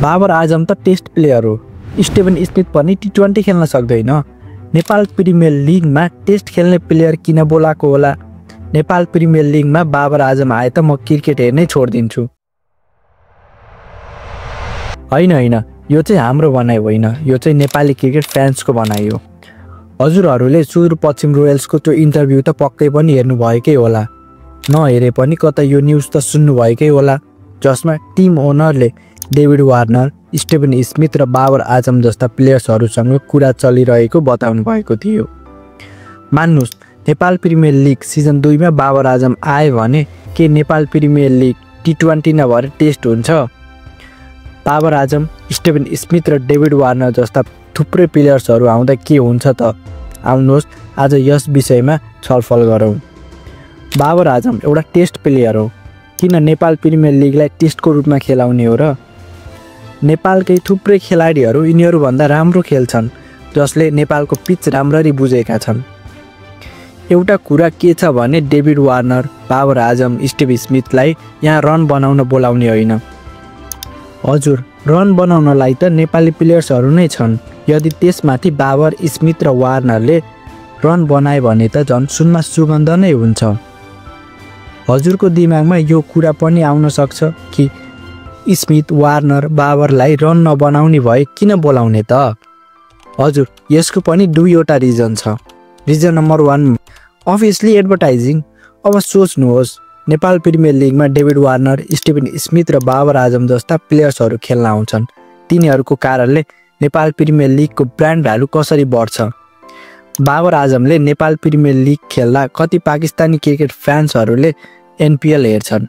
बाबर आजम त test player हो। Steven Smith पनि टी20 खेल्न सक्दैन। नेपाल प्रिमियर लिगमा टेस्ट खेल्ने प्लेयर किन बोलाएको होला? नेपाल प्रिमियर लिगमा बाबर आजम आए त म क्रिकेट हेर्नै छोडिदिन्छु। होइन, यो चाहिँ हाम्रो भनाइ होइन, यो चाहिँ नेपाली क्रिकेट फ्यान्सको भनाइ हो। हजुरहरूले सुदूरपश्चिम रोयल्सको त्यो इन्टरभ्यू त पक्कै पनि हेर्नुभएकै होला। नहेरे पनि कतै यो न्युज त सुन्नुभएकै होला, जसमा टिम ओनरले डेभिड वार्नर, स्टिभन स्मिथ र बाबर आजम जस्ता प्लेयर्सहरूसँग कुरा चलिरहेको बताउनु भएको थियो। मान्नुहोस्, नेपाल प्रिमियर लिग सिजन 2 मा बाबर आजम आए भने के नेपाल प्रिमियर लिग टी20 नभएर टेस्ट हुन्छ? बाबर आजम, स्टिभन स्मिथ र डेभिड वार्नर जस्ता थुप्रै प्लेयर्सहरू आउँदा के हुन्छ त? आउनुहोस् आज यस विषयमा छलफल गरौँ। बाबर आजम एउटा टेस्ट प्लेयर हो, किन नेपाल प्रिमियर लिगलाई टेस्टको रूपमा खेलाउने हो र? नेपालकै थुप्रै खेलाडीहरू यिनीहरूभन्दा राम्रो खेल्छन्, जसले नेपालको पिच राम्ररी बुझेका छन्। एउटा कुरा के छ भने David Warner, Babar Azam, Steve स्मिथलाई यहाँ रन बनाउन बोलाउने होइन। हजुर, रन बनाउनलाई त नेपाली प्लेयर्सहरू नै छन्। यदि त्यसमाथि बाबर, स्मिथ र वार्नरले रन बनाए भने त झन् सुनमा सुगन्ध नै हुन्छ। हजुरको दिमागमा यो कुरा पनि आउन सक्छ कि स्मिथ, वार्नर, बाबरलाई रन नबनाउने भए किन बोलाउने त? हजुर, यसको पनि दुईवटा रिजन छ। Reason number 1 obviously advertising. अब सोच्नुहोस्, नेपाल प्रिमियर लिगमा डेभिड वार्नर, स्टिभन स्मिथ र बाबर आजम जस्ता प्लेयर्सहरू खेल्न आउँछन्। तिनीहरूको कारणले नेपाल प्रिमियर लिगको ब्रान्ड भ्यालु कसरी बढ्छ? बाबर आजमले नेपाल प्रिमियर लिग खेल्दा कति पाकिस्तानी क्रिकेट फ्यान्सहरूले एनपिएल हेर्छन्।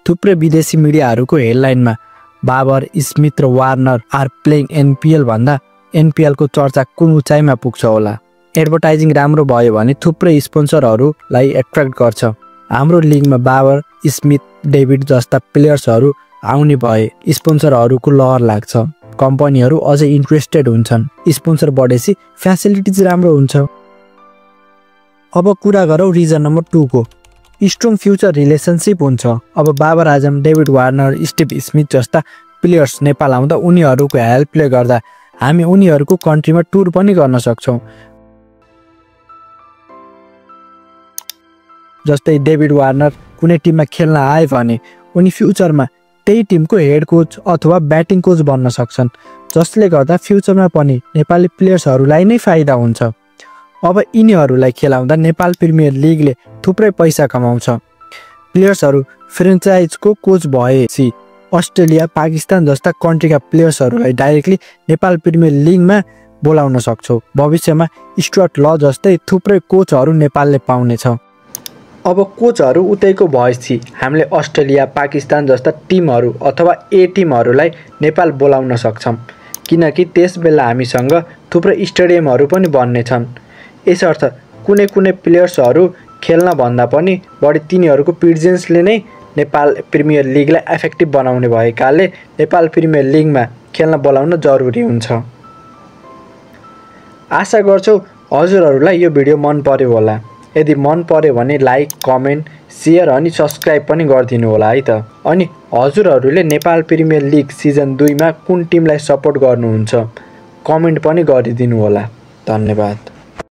थुप्रै विदेशी मिडियाहरूको हेडलाइनमा बाबर, स्मिथ र वार्नर आर प्लेइङ एनपिएल भन्दा एनपिएलको चर्चा कुन उचाइमा पुग्छ होला? एडभर्टाइजिङ राम्रो भयो भने थुप्रै स्पोन्सरहरूलाई एट्र्याक्ट गर्छ। हाम्रो लिगमा बाबर, स्मिथ, डेभिड जस्ता प्लेयर्सहरू आउने भए स्पोन्सरहरूको लहर लाग्छ। कम्पनीहरू अझै इन्ट्रेस्टेड हुन्छन्। स्पोन्सर बढेपछि फ्यासिलिटिज राम्रो हुन्छ। अब कुरा गरौँ रिजन नम्बर 2 को। स्ट्रङ फ्युचर रिलेसनसिप हुन्छ। अब Babar Azam, David Warner, Steve Smith जस्ता प्लेयर्स नेपाल आउँदा उनीहरूको हेल्पले गर्दा हामी उनीहरूको कन्ट्रीमा टुर पनि गर्न सक्छौँ। जस्तै डेभिड वार्नर कुनै टिममा खेल्न आए भने उनी फ्युचरमा त्यही टिमको हेड कोच अथवा ब्याटिङ कोच बन्न सक्छन्, जसले गर्दा फ्युचरमा पनि नेपाली प्लेयर्सहरूलाई नै फाइदा हुन्छ। अब यिनीहरूलाई खेलाउँदा नेपाल प्रिमियर लिगले थुप्रै पैसा कमाउँछ। प्लेयर्सहरू फ्रेन्चाइजको कोच भएपछि अस्ट्रेलिया, पाकिस्तान जस्ता कन्ट्रीका प्लेयर्सहरूलाई डाइरेक्टली नेपाल प्रिमियर लिगमा बोलाउन सक्छौँ। भविष्यमा स्टुअर्ट ल जस्तै थुप्रै कोचहरू नेपालले पाउनेछ। अब कोचहरू उतैको भएपछि हामीले अस्ट्रेलिया, पाकिस्तान जस्ता टिमहरू अथवा ए टिमहरूलाई नेपाल बोलाउन सक्छौँ, किनकि त्यस बेला हामीसँग थुप्रै स्टेडियमहरू पनि बन्नेछन्। यसर्थ कुनै प्लेयर्सहरू खेल्न भन्दा पनि बढी तिनीहरूको प्रेजेन्सले नै नेपाल प्रिमियर लिगलाई एफेक्टिभ बनाउने भएकाले नेपाल प्रिमियर लिगमा खेल्न बोलाउन जरुरी हुन्छ। आशा गर्छु हजुरहरूलाई यो भिडियो मन पर्यो होला। यदि मन पर्यो भने लाइक, कमेन्ट, सेयर अनि सब्सक्राइब पनि गरिदिनु होला है त। अनि हजुरहरूले नेपाल प्रिमियर लिग सिजन 2 मा कुन टिमलाई सपोर्ट गर्नुहुन्छ कमेन्ट पनि गरिदिनु होला। धन्यवाद।